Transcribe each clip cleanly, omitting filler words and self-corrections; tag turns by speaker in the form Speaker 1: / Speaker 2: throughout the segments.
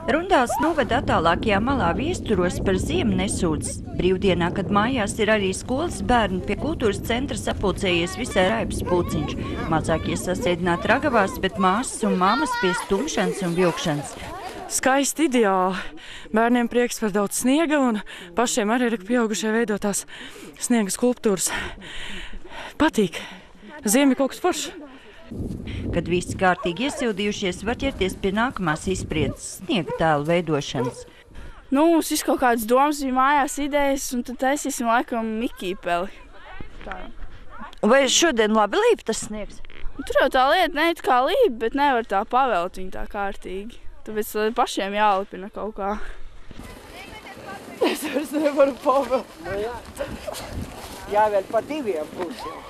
Speaker 1: Rundāls novada attālākajā malā Viesturos par ziemu nesūdzas. Brīvdienā, kad mājās ir arī skolas bērni, pie kultūras centra sapulcējies visai raibs pulciņš. Mazākie sasēdināti ragavās, bet māsas un mammas pie stumšanas un vilkšanas.
Speaker 2: Skaisti, ideāli. Bērniem prieks par daudz sniega un pašiem arī ir pieaugušie veidotās sniega skulptūras. Patīk. Ziema ir kaut kas foršs.
Speaker 1: Kad visi kārtīgi iesildījušies, var ķerties pie nākamās izpriedzes sniega tēlu veidošanas.
Speaker 3: Mums viss kaut kādas domas bija mājās, idejas, un tad taisīsim laikam mikīpeli.
Speaker 1: Vai šodien labi līp tas sniegs?
Speaker 3: Tur jau tā lieta ne it kā līp, bet nevar tā pavelt viņu tā kārtīgi. Tāpēc pašiem jālipina kaut kā.
Speaker 4: Es vairs nevaru pavelt. Jāvēl pa diviem pusēm.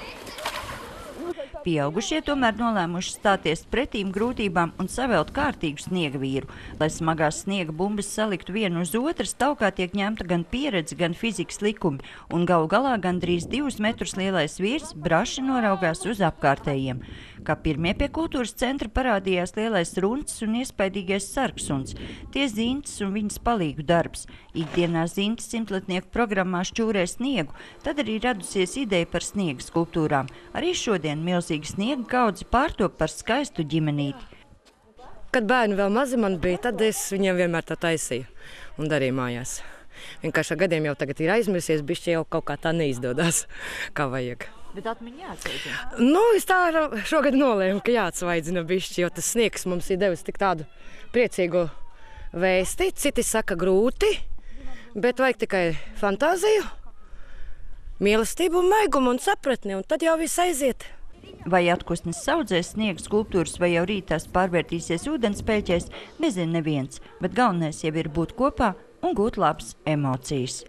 Speaker 1: Pieaugušie tomēr nolēmuši stāties pretīm grūtībām un savelt kārtīgu sniega vīru. Lai smagās sniega bumbas saliktu vienu uz otras, taukā tiek ņemta gan pieredze, gan fizikas likumi, un galu galā gandrīz 2 metrus lielais vīrs braši noraugās uz apkārtējiem. Kā pirmie pie kultūras centra parādījās lielais runcis un iespaidīgais sarksuns. Tie zintas un viņas palīgu darbs. Ikdienā zintas simtletnieku programmā šķūrē sniegu, tad arī radusies ideja par sniega skulptūrām. Arī šodien milzīga sniega kaudze pārtop par skaistu ģimenīti.
Speaker 5: Kad bērni vēl mazi man bija, tad es viņiem vienmēr tā taisīju un darīju mājās. Vienkārši ar gadiem jau tagad ir aizmirsies, bišķi jau kaut kā tā neizdodas, kā vajag.
Speaker 1: Bet atmiņa jāatsvaidzina.
Speaker 5: Es tā šogad nolēmu, ka jāatsvaidzina bišķi, jo tas sniegs mums ir devis tik tādu priecīgu vēsti. Citi saka grūti, bet vajag tikai fantāziju, mīlestību un maigumu un sapratni, un tad jau viss aiziet.
Speaker 1: Vai atkustnes saudzēs sniega skulptūras, vai jau rītās pārvērtīsies ūdenspēļķēs, nezina neviens, bet galvenais jau ir būt kopā un gūt labas emocijas.